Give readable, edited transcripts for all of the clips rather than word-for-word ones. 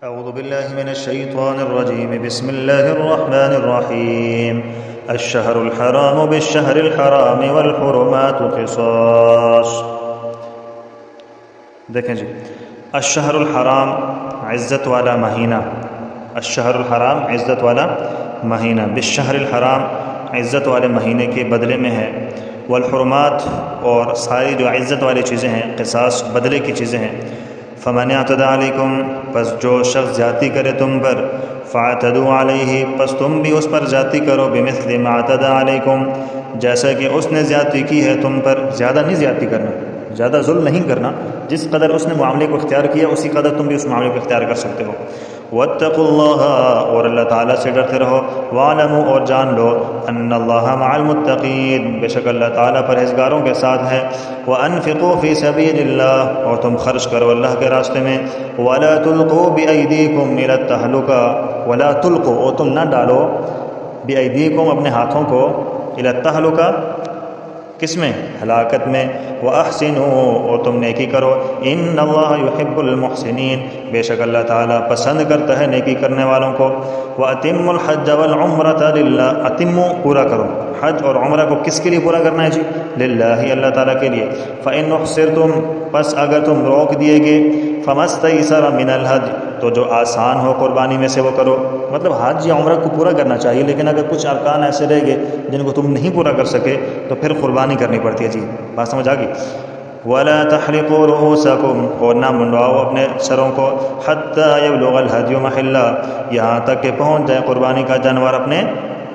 أعوذ بالله من الشيطان الرجيم بسم الله الرحمن الرحيم الشهر الحرام بالشهر الحرام والحرمات قصاص۔ دیکھیں جی، الشہر الحرام عزت والا مہینہ، الشہر الحرام عزت والا مہینہ، بالشہر الحرام عزت والے مہینے کے بدلے میں ہے، والحرمات اور ساری جو عزت والی چیزیں ہیں، قصاص بدلے کی چیزیں ہیں۔ فمن اعتدى علیکم، پس جو شخص زیادتی کرے تم پر، فاعتدوا علیہ، پس تم بھی اس پر زیادتی کرو، بمثل ما اعتدى علیکم، جیسا کہ اس نے زیادتی کی ہے تم پر۔ زیادہ نہیں زیادتی کرنا، زیادہ ظلم نہیں کرنا، جس قدر اس نے معاملے کو اختیار کیا اسی قدر تم بھی اس معاملے کو اختیار کر سکتے ہو۔ واتقوا اللہ، اور اللہ تعالیٰ سے ڈرتے رہو، واعلموا، اور جان لو، ان اللہ مع المتقین، بے شک اللہ تعالیٰ پرہیزگاروں کے ساتھ ہے۔ وانفقوا فی سبیل اللہ، اور تم خرچ کرو اللہ کے راستے میں۔ ولا تلقوا بایدیکم الی التہلکہ، ولا تلقوا، اور تم نہ ڈالو، بایدیکم اپنے ہاتھوں کو، الی التہلکہ، کس میں؟ ہلاکت میں۔ وَأَحْسِنُوا، اور تم نیکی کرو، ان اللہ یحب المحسنین، بے شک اللہ تعالیٰ پسند کرتا ہے نیکی کرنے والوں کو۔ وَأَتِمُّوا الْحَجَّ وَالْعُمْرَةَ لِلَّهِ، اتموا، پورا کرو، حج اور عمرہ کو کس کے لیے پورا کرنا ہے جی؟ للہ، اللہ تعالیٰ کے لیے۔ فَإِنْ أُحْصِرْتُمْ، پس اگر تم روک دیے گے، فَمَا اسْتَيْسَرَ مِنَ الْهَدْيِ، تو جو آسان ہو قربانی میں سے وہ کرو۔ مطلب حج یا عمرہ کو پورا کرنا چاہیے، لیکن اگر کچھ ارکان ایسے رہ گئے جن کو تم نہیں پورا کر سکے تو پھر قربانی کرنی پڑتی ہے جی، بات سمجھ آ گئی؟ وَلَا تَحْلِقُوا رُؤُوسَكُمْ، اور نہ منڈواؤ اپنے سروں کو، حَتَّى يَبْلُغَ الْهَدْيُ مَحِلَّهُ، یہاں تک کہ پہنچ جائے قربانی کا جانور اپنے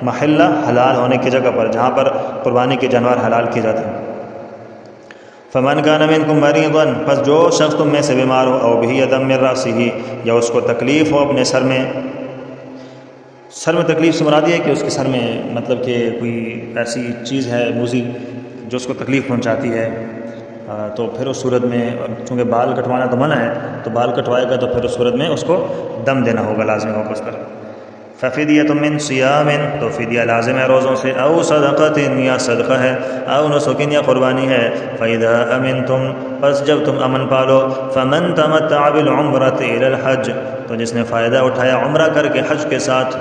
محلہ، حلال ہونے کی جگہ پر، جہاں پر قربانی کے جانور حلال کیے جاتے ہیں۔ فمن كان منكم مريضا، پس جو شخص تم میں سے بیمار ہو، او به دم من رأسه، یا اس کو تکلیف ہو اپنے سر میں تکلیف سے مراد یہ ہے کہ اس کے سر میں مطلب کہ کوئی ایسی چیز ہے موذی جو اس کو تکلیف پہنچاتی ہے، تو پھر اس صورت میں چونکہ بال کٹوانا تو منع ہے، تو بال کٹوائے گا تو پھر اس صورت میں اس کو دم دینا ہوگا، لازم ہوگا اس پر۔ ففدیۃ من صیام، تو فدیہ لازم ہے روزوں سے، او صدقۃ، یا صدقہ ہے، او نسک، یا قربانی ہے۔ فاذا امنتم، پس جب تم امن پالو، فمن تمتع بالعمرۃ الی الحج، تو جس نے فائدہ اٹھایا عمرہ کر کے حج کے ساتھ،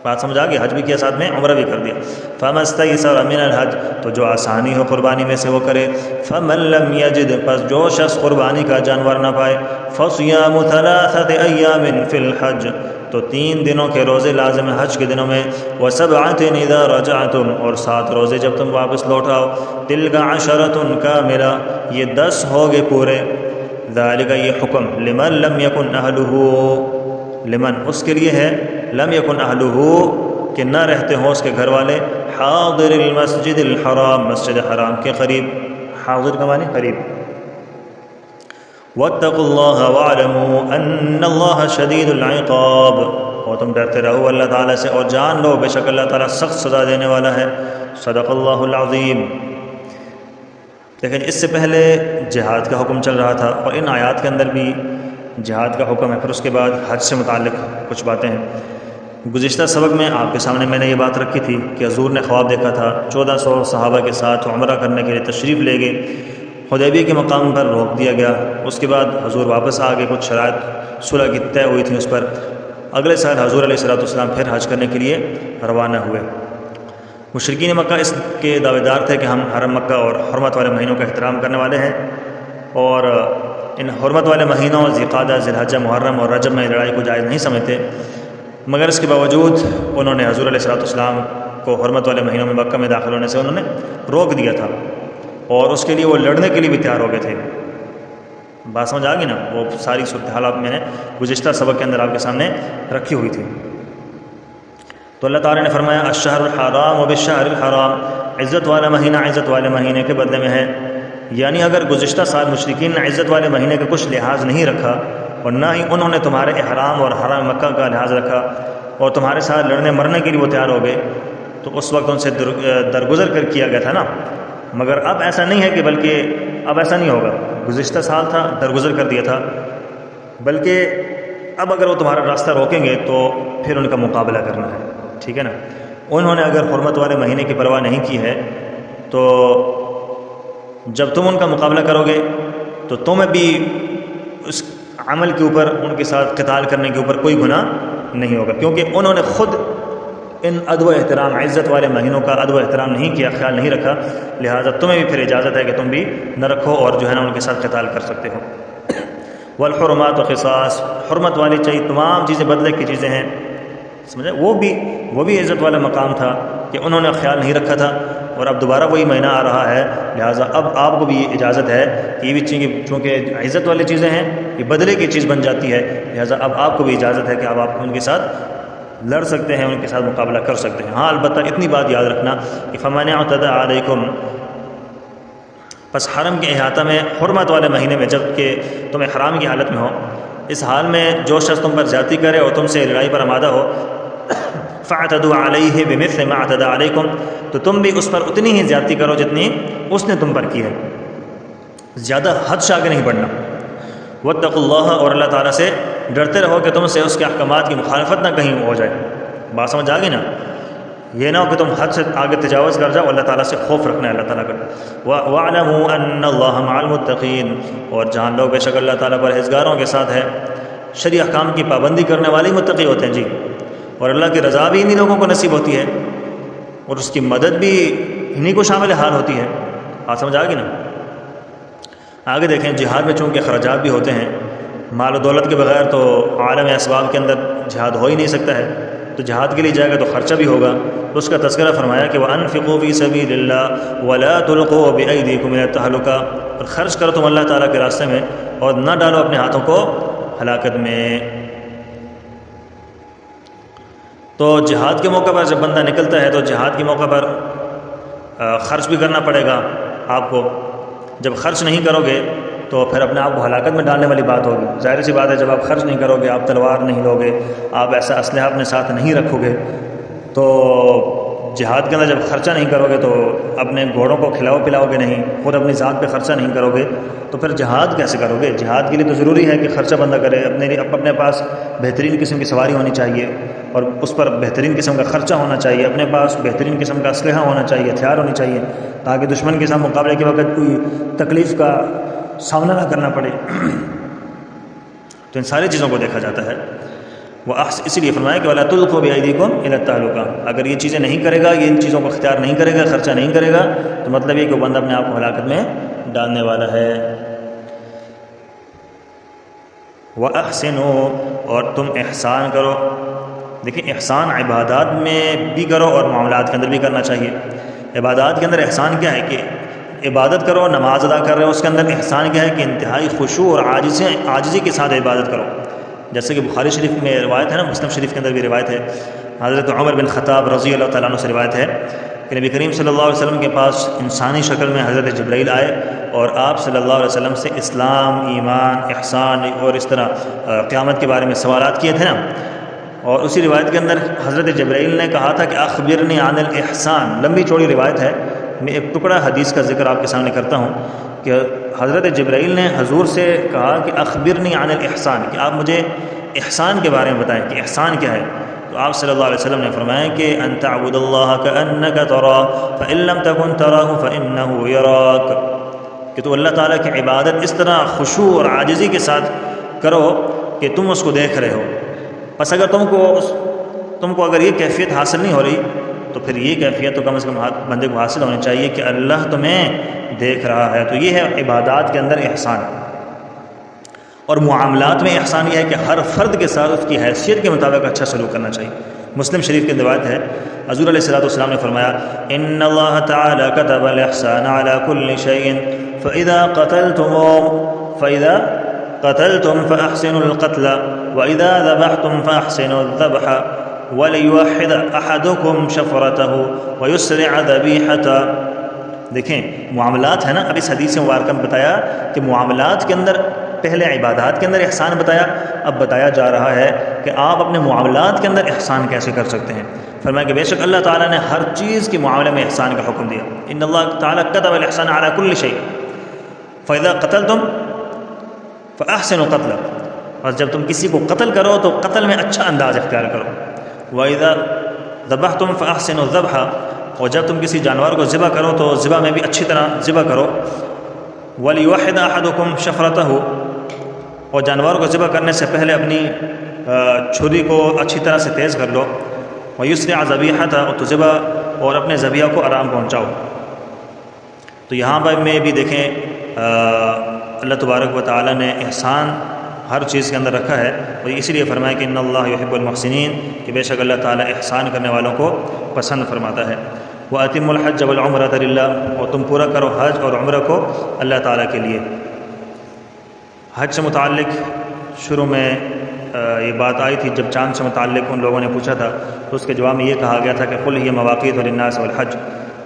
بات سمجھ آ گئی؟ حج بھی کیا ساتھ میں، عمرہ بھی کر دیا۔ فما استیسر من الحج، تو جو آسانی ہو قربانی میں سے وہ کرے۔ فمن لم یجد، پس جو شخص قربانی کا جانور نہ پائے، فصیام ثلاثۃ ایام فی الحج، تو 3 دنوں کے روزے لازم ہیں حج کے دنوں میں۔ وسبعۃ اذا رجعتم، اور 7 روزے جب تم واپس لوٹ آؤ۔ تلک عشرۃ کاملہ، یہ 10 ہوگے پورے۔ ذالک، یہ حکم، لمن لم یکن اہلہ، لمن اس کے لیے ہے، لم یکن اہلہ، کہ نہ رہتے ہوں اس کے گھر والے، حاضر المسجد الحرام، مسجد حرام کے قریب، حاضر کا معنی قریب۔ واتقوا اللہ واعلموا ان اللہ شدید العقاب، اور تم ڈرتے رہو اللہ تعالیٰ سے اور جان لو بے شک اللہ تعالیٰ سخت سزا دینے والا ہے۔ صدق اللہ العظیم۔ لیکن اس سے پہلے جہاد کا حکم چل رہا تھا، اور ان آیات کے اندر بھی جہاد کا حکم ہے، پھر اس کے بعد حج سے متعلق کچھ باتیں ہیں۔ گزشتہ سبق میں آپ کے سامنے میں نے یہ بات رکھی تھی کہ حضور نے خواب دیکھا تھا، 1400 صحابہ کے ساتھ عمرہ کرنے کے لیے تشریف لے گئے، حدیبیہ کے مقام پر روک دیا گیا، اس کے بعد حضور واپس آ گئے، کچھ شرائط صلح کی طے ہوئی تھیں اس پر۔ اگلے سال حضور علیہ السلام پھر حج کرنے کے لیے روانہ ہوئے۔ مشرکین مکہ اس کے دعوے دار تھے کہ ہم حرم مکہ اور حرمت والے مہینوں کا احترام کرنے والے ہیں، اور ان حرمت والے مہینوں ذی القعدہ، ذی الحجہ، محرم اور رجب میں لڑائی کو جائز نہیں سمجھتے، مگر اس کے باوجود انہوں نے حضور علیہ السلام کو حرمت والے مہینوں میں مکہ میں داخل ہونے سے انہوں نے روک دیا تھا، اور اس کے لیے وہ لڑنے کے لیے بھی تیار ہو گئے تھے۔ بات سمجھ آ گئی نا؟ وہ ساری صورتحالات میں نے گزشتہ سبق کے اندر آپ کے سامنے رکھی ہوئی تھی۔ تو اللہ تعالیٰ نے فرمایا الشہر الحرام وبالشہر الحرام، عزت والا مہینہ عزت والے مہینے کے بدلے میں ہے۔ یعنی اگر گزشتہ سال مشرکین نے عزت والے مہینے کا کچھ لحاظ نہیں رکھا، اور نہ ہی انہوں نے تمہارے احرام اور حرم مکہ کا لحاظ رکھا، اور تمہارے ساتھ لڑنے مرنے کے لیے وہ تیار ہو گئے، تو اس وقت ان سے درگزر کر کیا گیا تھا نا۔ مگر اب ایسا نہیں ہے، کہ بلکہ اب ایسا نہیں ہوگا، گزشتہ سال تھا درگزر کر دیا تھا، بلکہ اب اگر وہ تمہارا راستہ روکیں گے تو پھر ان کا مقابلہ کرنا ہے، ٹھیک ہے نا۔ انہوں نے اگر حرمت والے مہینے کی پرواہ نہیں کی ہے، تو جب تم ان کا مقابلہ کرو گے تو تمہیں بھی اس عمل کے اوپر، ان کے ساتھ قتال کرنے کے اوپر کوئی گناہ نہیں ہوگا، کیونکہ انہوں نے خود ان ادب و احترام، عزت والے مہینوں کا ادب و احترام نہیں کیا، خیال نہیں رکھا، لہٰذا تمہیں بھی پھر اجازت ہے کہ تم بھی نہ رکھو اور جو ہے نا ان کے ساتھ قتال کر سکتے ہو۔ والحرمات قصاص، حرمت والی چیز تمام چیزیں بدلے کی چیزیں ہیں، سمجھے؟ وہ بھی عزت والا مقام تھا کہ انہوں نے خیال نہیں رکھا تھا، اور اب دوبارہ وہی مہینہ آ رہا ہے، لہٰذا اب آپ کو بھی یہ اجازت ہے کہ یہ بھی چیزیں چونکہ عزت والی چیزیں ہیں، یہ بدلے کی چیز بن جاتی ہے، لہٰذا اب آپ کو بھی اجازت ہے کہ اب آپ ان کے ساتھ لڑ سکتے ہیں، ان کے ساتھ مقابلہ کر سکتے ہیں۔ ہاں البتہ اتنی بات یاد رکھنا کہ فمن اعتدى علیکم، پس حرم کے احاطہ میں حرمت والے مہینے میں جب کہ تم احرام کی حالت میں ہو، اس حال میں جو شخص تم پر زیادتی کرے اور تم سے لڑائی پر آمادہ ہو، فاعتدوا علیہ بمثل ما اعتدى علیکم، تو تم بھی اس پر اتنی ہی زیادتی کرو جتنی اس نے تم پر کی ہے، زیادہ حد سے آگے نہیں بڑھنا۔ واتقوا اللہ، اور اللہ تعالیٰ سے ڈرتے رہو کہ تم سے اس کے احکامات کی مخالفت نہ کہیں ہو جائے۔ بات سمجھ آ گئی نا؟ یہ نہ ہو کہ تم حد سے آگے تجاوز کر جاؤ، اللہ تعالیٰ سے خوف رکھنا ہے اللہ تعالیٰ کا۔ وَاعْلَمُوا أَنَّ اللَّهَ مَعَ الْمُتَّقِينَ، اور جان لو بے شک اللہ تعالیٰ پرہیزگاروں کے ساتھ ہے۔ شرعی احکام کی پابندی کرنے والے متقی ہوتے ہیں جی، اور اللہ کی رضا بھی انہی لوگوں کو نصیب ہوتی ہے، اور اس کی مدد بھی انہی کو شامل حال ہوتی ہے۔ بات سمجھ آ گئی نا؟ آگے دیکھیں، جہاد میں چونکہ اخراجات بھی ہوتے ہیں، مال و دولت کے بغیر تو عالم اسباب کے اندر جہاد ہو ہی نہیں سکتا ہے، تو جہاد کے لیے جائے گا تو خرچہ بھی ہوگا، تو اس کا تذکرہ فرمایا کہ وَأَنفِقُوا فِي سَبِيلِ اللَّهِ وَلَا تُلْقُوا بِأَيْدِيكُمْ إِلَى التَّهْلُكَةِ، اور خرچ کرو تم اللہ تعالیٰ کے راستے میں اور نہ ڈالو اپنے ہاتھوں کو ہلاکت میں۔ تو جہاد کے موقع پر جب بندہ نکلتا ہے تو جہاد کے موقع پر خرچ بھی کرنا پڑے گا آپ کو، جب خرچ نہیں کرو گے تو پھر اپنے آپ کو ہلاکت میں ڈالنے والی بات ہوگی۔ ظاہر سی بات ہے، جب آپ خرچ نہیں کرو گے، آپ تلوار نہیں لوگے، آپ ایسا اسلحہ اپنے ساتھ نہیں رکھو گے، تو جہاد کے اندر جب خرچہ نہیں کرو گے تو اپنے گھوڑوں کو کھلاؤ پلاؤ گے نہیں، خود اپنی ذات پہ خرچہ نہیں کرو گے، تو پھر جہاد کیسے کرو گے؟ جہاد کے لیے تو ضروری ہے کہ خرچہ بندہ کرے، اپنے پاس بہترین قسم کی سواری ہونی چاہیے اور اس پر بہترین قسم کا خرچہ ہونا چاہیے، اپنے پاس بہترین قسم کا اسلحہ ہونا چاہیے، ہتھیار ہونے چاہیے، تاکہ دشمن کے ساتھ مقابلے کے وقت کوئی تکلیف کا سامنا نہ کرنا پڑے۔ تو ان ساری چیزوں کو دیکھا جاتا ہے۔ وہ اسی لیے فرمایا کہ وَلَا تُلْقُوا بِأَيْدِيكُمْ إِلَى التَّهْلُكَةِ، اگر یہ چیزیں نہیں کرے گا، یہ ان چیزوں کو اختیار نہیں کرے گا، خرچہ نہیں کرے گا، تو مطلب یہ کہ وہ بندہ اپنے آپ کو ہلاکت میں ڈالنے والا ہے۔ وَأَحْسِنُوا، اور تم احسان کرو۔ دیکھیں، احسان عبادات میں بھی کرو اور معاملات کے اندر بھی کرنا چاہیے۔ عبادات کے اندر احسان کیا ہے کہ عبادت کرو، نماز ادا کر رہے ہو، اس کے اندر احسان کیا ہے کہ انتہائی خشوع اور عاجزی کے ساتھ عبادت کرو، جیسے کہ بخاری شریف میں روایت ہے نا، مسلم شریف کے اندر بھی روایت ہے، حضرت عمر بن خطاب رضی اللہ تعالیٰ عنہ سے روایت ہے کہ نبی کریم صلی اللہ علیہ وسلم کے پاس انسانی شکل میں حضرت جبرائیل آئے اور آپ صلی اللہ علیہ وسلم سے اسلام، ایمان، احسان اور اس طرح قیامت کے بارے میں سوالات کیے تھے نا، اور اسی روایت کے اندر حضرت جبرائیل نے کہا تھا کہ اخبرنی عن الاحسان، لمبی چوڑی روایت ہے، میں ایک ٹکڑا حدیث کا ذکر آپ کے سامنے کرتا ہوں کہ حضرت جبرائیل نے حضور سے کہا کہ اخبرنی عن الاحسان، کہ آپ مجھے احسان کے بارے میں بتائیں کہ احسان کیا ہے۔ تو آپ صلی اللہ علیہ وسلم نے فرمایا کہ ان تعبد اللہ کأنک تراہ فإن لم تکن تراہ فإنہ یراک، کہ تو اللہ تعالیٰ کی عبادت اس طرح خشوع اور عاجزی کے ساتھ کرو کہ تم اس کو دیکھ رہے ہو۔ بس اگر تم کو اگر یہ کیفیت حاصل نہیں ہو رہی تو پھر یہ کیفیت تو کم از کم بندے کو حاصل ہونی چاہیے کہ اللہ تمہیں دیکھ رہا ہے۔ تو یہ ہے عبادات کے اندر احسان۔ اور معاملات میں احسان یہ ہے کہ ہر فرد کے ساتھ اس کی حیثیت کے مطابق اچھا سلوک کرنا چاہیے۔ مسلم شریف کی روایت ہے، حضور علیہ الصلوۃ والسلام نے فرمایا ان اللہ تعالی كتب الاحسان على كل شيء فاذا قتلتم فاحسنوا القتل واذا ذبحتم فاحسنوا الذبح وليوحد احدكم شفرته ويسرع ذبيحته۔ دیکھیں معاملات ہے نا، اب اس حدیث مبارکہ میں بتایا کہ معاملات کے اندر، پہلے عبادات کے اندر احسان بتایا، اب بتایا جا رہا ہے کہ آپ اپنے معاملات کے اندر احسان کیسے کر سکتے ہیں۔ فرمایا کہ بے شک اللہ تعالیٰ نے ہر چیز کے معاملے میں احسان کا حکم دیا۔ ان اللہ تعالیٰ كتب الاحسان على كل شيء فاذا قتلتم فاحسنوا القتل، اور جب تم کسی کو قتل کرو تو قتل میں اچھا انداز اختیار کرو۔ واذا ذبحتم فاحسنوا الذبح، اور جب تم کسی جانور کو ذبح کرو تو ذبح میں بھی اچھی طرح ذبح کرو۔ ولیوحد احدکم شفرتہ، اور جانوروں کو ذبح کرنے سے پہلے اپنی چھری کو اچھی طرح سے تیز کر لو، ویسرع ذبیحتہ، اور تو ذبح اور اپنے ذبیحہ کو آرام پہنچاؤ۔ تو یہاں پر میں بھی دیکھیں اللہ تبارک و تعالیٰ نے احسان ہر چیز کے اندر رکھا ہے، اور اسی لیے فرمایا کہ ان اللہ یحب المحسنین، کہ بے شک اللہ تعالیٰ احسان کرنے والوں کو پسند فرماتا ہے۔ وَأَتِمُّ الْحَجَّ وَالْعُمْرَةَ لِلَّهِ، اور تم پورا کرو حج اور عمرہ کو اللہ تعالیٰ کے لیے۔ حج سے متعلق شروع میں یہ بات آئی تھی جب چاند سے متعلق ان لوگوں نے پوچھا تھا، تو اس کے جواب میں یہ کہا گیا تھا کہ قُلْ هِيَ مَوَاقِيتُ لِلنَّاسِ وَالْحَجِّ،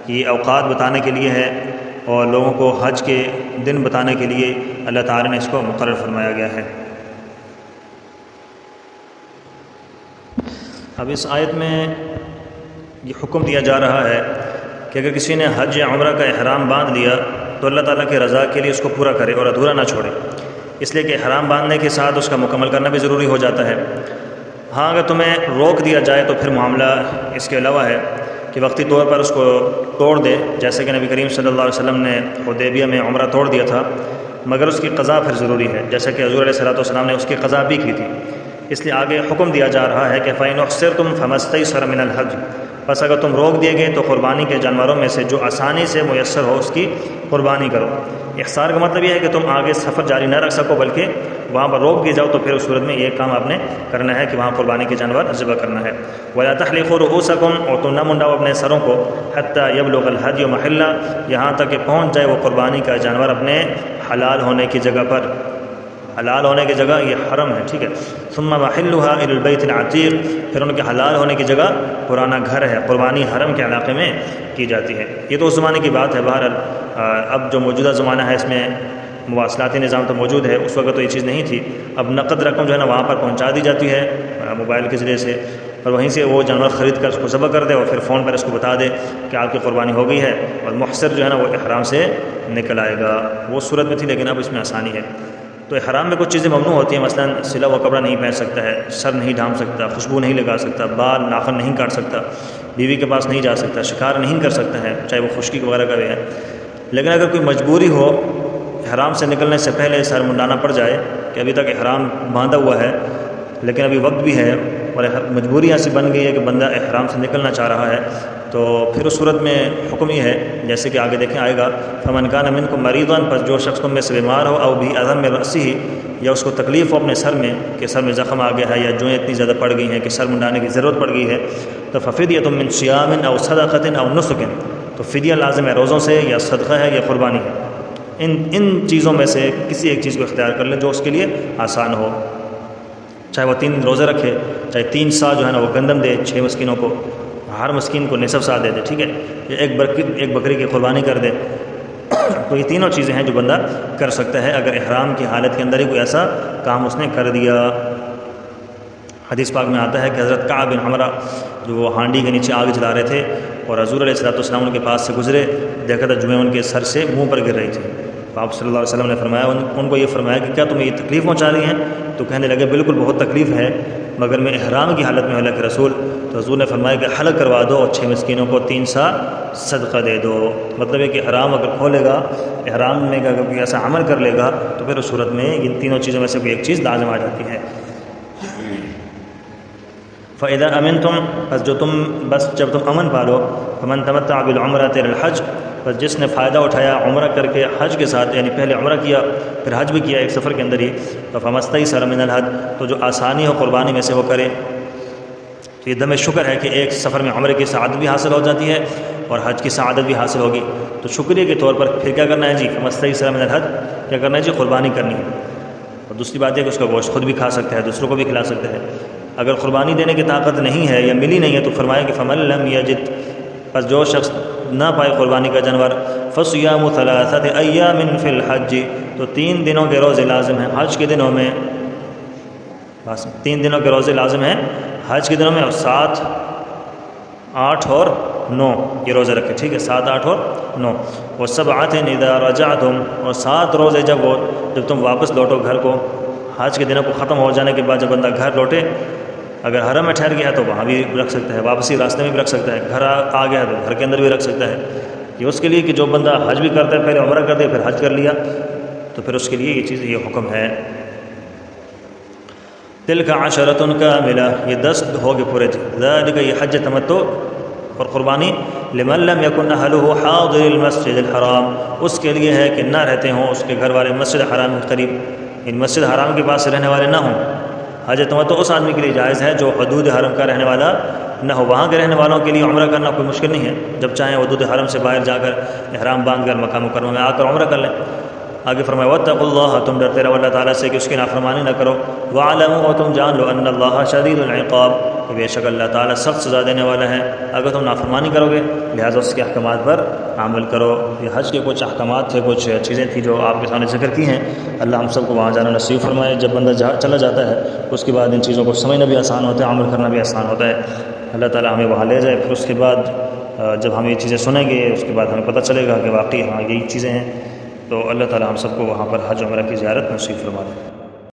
کہ یہ اوقات بتانے کے لیے ہے اور لوگوں کو حج کے دن بتانے کے لیے اللہ تعالیٰ نے اس کو مقرر فرمایا گیا ہے۔ اب اس آیت میں یہ حکم دیا جا رہا ہے کہ اگر کسی نے حج یا عمرہ کا احرام باندھ لیا تو اللہ تعالیٰ کی رضا کے لیے اس کو پورا کرے اور ادھورا نہ چھوڑے، اس لیے کہ احرام باندھنے کے ساتھ اس کا مکمل کرنا بھی ضروری ہو جاتا ہے۔ ہاں اگر تمہیں روک دیا جائے تو پھر معاملہ اس کے علاوہ ہے کہ وقتی طور پر اس کو توڑ دے، جیسے کہ نبی کریم صلی اللہ علیہ وسلم نے حدیبیہ میں عمرہ توڑ دیا تھا، مگر اس کی قضا پھر ضروری ہے، جیسا کہ حضور علیہ السلام نے اس کی قضا بھی کی تھی۔ اس لیے آگے حکم دیا جا رہا ہے کہ فَإِنْ أُحْصِرْتُمْ فَمَا اسْتَيْسَرَ مِنَ الْحَدْيِ، بس اگر تم روک دیے گئے تو قربانی کے جانوروں میں سے جو آسانی سے میسر ہو اس کی قربانی کرو۔ احصار کا مطلب یہ ہے کہ تم آگے سفر جاری نہ رکھ سکو، بلکہ وہاں پر روک دیے جاؤ، تو پھر اس صورت میں یہ کام آپ نے کرنا ہے کہ وہاں قربانی کے جانور ذبح کرنا ہے۔ وَلَا تَحْلِقُوا رُؤُوسَكُمْ، اور تم نہ منڈاؤ اپنے سروں کو، حَتَّى يَبْلُغَ الْهَدْيُ مَحِلَّهُ، یہاں تک کہ پہنچ جائے وہ قربانی کا جانور اپنے حلال ہونے کی جگہ پر۔ حلال ہونے کی جگہ یہ حرم ہے، ٹھیک ہے۔ ثُمَّ مَحِلُّهَا إِلَى الْبَيْتِ الْعَتِيقِ، پھر ان کے حلال ہونے کی جگہ پرانا گھر ہے، قربانی حرم کے علاقے میں کی جاتی ہے۔ یہ تو اس زمانے کی بات ہے، بہرحال اب جو موجودہ زمانہ ہے اس میں مواصلاتی نظام تو موجود ہے، اس وقت تو یہ چیز نہیں تھی۔ اب نقد رقم جو ہے نا وہاں پر پہنچا دی جاتی ہے موبائل کے ذریعے سے، اور وہیں سے وہ جانور خرید کر اس کو ذبح کر دے اور پھر فون پر اس کو بتا دے کہ آپ کی قربانی ہو گئی ہے، اور محصر جو ہے نا وہ احرام سے نکل آئے گا۔ وہ صورت میں تھی، لیکن اب اس میں آسانی ہے۔ تو احرام میں کچھ چیزیں ممنوع ہوتی ہیں، مثلا سلا ہوا کپڑا نہیں پہن سکتا ہے، سر نہیں ڈھانپ سکتا، خوشبو نہیں لگا سکتا، بال ناخن نہیں کاٹ سکتا، بیوی کے پاس نہیں جا سکتا، شکار نہیں کر سکتا ہے، چاہے وہ خشکی وغیرہ کا بھی ہے۔ لیکن اگر کوئی مجبوری ہو احرام سے نکلنے سے پہلے سر منڈانا پڑ جائے کہ ابھی تک احرام باندھا ہوا ہے لیکن ابھی وقت بھی ہے اور مجبوری ایسی بن گئی ہے کہ بندہ احرام سے نکلنا چاہ رہا ہے، تو پھر اس صورت میں حکم یہ ہے، جیسے کہ آگے دیکھیں آئے گا، فَمَنْ كَانَ مِنْكُمْ مَرِيضًا، پس جو شخص تم میں سے بیمار ہو، أَوْ بِهِ أَذًى مِنْ رَأْسِهِ، یا اس کو تکلیف ہو اپنے سر میں کہ سر میں زخم آ گیا ہے یا جوئیں اتنی زیادہ پڑ گئی ہیں کہ سر منڈانے کی ضرورت پڑ گئی ہے، تو فَفِدْيَةٌ مِنْ صِيَامٍ أَوْ صَدَقَةٍ أَوْ نُسُكٍ، تو فدیہ لازم ہے، روزوں سے یا صدقہ ہے یا قربانی ہے۔ ان چیزوں میں سے کسی ایک چیز کو اختیار کر لیں جو اس کے لیے آسان ہو، چاہے وہ 3 روزے رکھے، چاہے 3 سا جو ہے نا وہ گندم دے 6 مسکینوں کو، ہر مسکین کو نصف سا دے دے، ٹھیک ہے، یا ایک بکری کی قربانی کر دے۔ تو یہ تینوں چیزیں ہیں جو بندہ کر سکتا ہے اگر احرام کی حالت کے اندر ہی کوئی ایسا کام اس نے کر دیا۔ حدیث پاک میں آتا ہے کہ حضرت کعب بن عمرہ جو وہ ہانڈی کے نیچے آگ جلا رہے تھے اور حضور علیہ السلام ان کے پاس سے گزرے، دیکھا تھا جوئیں ان کے سر سے منہ پر گر رہی تھی، تو آپ صلی اللہ علیہ وسلم نے فرمایا ان کو یہ فرمایا کہ کیا تمہیں یہ تکلیف پہنچا رہی ہیں؟ تو کہنے لگے بالکل بہت تکلیف ہے، مگر میں احرام کی حالت میں اللہ کے رسول، تو حضور نے فرمایا کہ حلق کروا دو اور 6 مسکینوں کو 3 سا صدقہ دے دو۔ مطلب ہے کہ احرام اگر کھولے گا، احرام میں اگر کوئی ایسا عمل کر لے گا تو پھر اس صورت میں ان تینوں چیزوں میں سے کوئی ایک چیز لازم آ جاتی ہے۔ فَإِذَا أَمِنْتُمْ، بس جب تم امن پالو، فَمَنْ تَمَتَّعَ بِالْعُمْرَةِ إِلَى الْحَجِّ، بس جس نے فائدہ اٹھایا عمرہ کر کے حج کے ساتھ، یعنی پہلے عمرہ کیا پھر حج بھی کیا ایک سفر کے اندر ہی، تو فَمَا اسْتَيْسَرَ مِنَ الْهَدْيِ، تو جو آسانی ہو قربانی میں سے وہ کرے۔ تو یہ دم شکر ہے کہ ایک سفر میں عمرے کی سعادت بھی حاصل ہو جاتی ہے اور حج کی سعادت بھی حاصل ہوگی، تو شکریہ کے طور پر پھر کیا کرنا ہے جی، فَمَا اسْتَيْسَرَ مِنَ الْهَدْيِ، کیا کرنا ہے جی، قربانی کرنی ہے۔ اور دوسری بات یہ کہ اس کا گوشت خود بھی کھا سکتا ہے، دوسروں کو بھی کھلا سکتا ہے۔ اگر قربانی دینے کی طاقت نہیں ہے یا ملی نہیں ہے تو فرمایا کہ فَمَن لَّمْ يَجِدْ، پس جو شخص نہ پائے قربانی کا جانور، فَصِيَامُ 3 أَيَّامٍ فِي الْحَجِّ، تو 3 دنوں کے روزے لازم ہیں حج کے دنوں میں، بس 3 دنوں کے روزے لازم ہیں حج کے دنوں میں، اور 7، 8 اور 9 یہ روزے رکھے، ٹھیک ہے، 7، 8 اور 9۔ وَسَبْعَةٍ إِذَا رَجَعْتُمْ، اور 7 روزے جب تم واپس لوٹو گھر کو، حج کے دنوں کو ختم ہو جانے کے بعد جب بندہ گھر لوٹے، اگر حرم میں ٹھہر گیا ہے تو وہاں بھی رکھ سکتا ہے، واپسی راستے میں بھی رکھ سکتا ہے، گھر آ گیا ہے تو گھر کے اندر بھی رکھ سکتا ہے۔ یہ اس کے لیے کہ جو بندہ حج بھی کرتا ہے، پہلے عمرہ کر دے پھر حج کر لیا، تو پھر اس کے لیے یہ چیز، یہ حکم ہے۔ تلک عشرۃ کاملہ، یہ 10 ہو گئے پورے، ذالک یہ حج تمتع اور قربانی، لمن لم یکن اہلہ حاضر المسجد الحرام، اس کے لیے ہے کہ نہ رہتے ہوں اس کے گھر والے مسجد حرام کے قریب، ان مسجد حرام کے پاس رہنے والے نہ ہوں۔ حج تمتع اس آدمی کے لیے جائز ہے جو حدود حرم کا رہنے والا نہ ہو، وہاں کے رہنے والوں کے لیے عمرہ کرنا کوئی مشکل نہیں ہے، جب چاہیں حدود حرم سے باہر جا کر احرام باندھ کر مکہ مکرمہ میں آ کر عمرہ کر لیں۔ آگے فرمایا واتقوا اللہ، تم ڈرتے رہو اللہ تعالیٰ سے کہ اس کی نافرمانی نہ کرو، وَاعْلَمُوا، اور تم جان لو ان اللہ شدید العقاب، کہ بے شک اللہ تعالیٰ سخت سزا دینے والا ہے اگر تم نافرمانی کرو گے، لہٰذا اس کے احکامات پر عمل کرو۔ یہ حج کے کچھ احکامات تھے، کچھ چیزیں تھیں جو آپ کے سامنے ذکر کی ہیں۔ اللہ ہم سب کو وہاں جانا نصیب فرمائے۔ جب بندہ چلا جاتا ہے اس کے بعد ان چیزوں کو سمجھنا بھی آسان ہوتا ہے، عمل کرنا بھی آسان ہوتا ہے۔ اللہ تعالیٰ ہمیں وہاں لے جائے، پھر اس کے بعد جب ہم یہ چیزیں سنیں گے اس کے بعد ہمیں پتہ چلے گا کہ واقعی ہاں یہی چیزیں ہیں، تو اللہ تعالیٰ ہم سب کو وہاں پر حج عمرہ کی زیارت نصیب فرما دے۔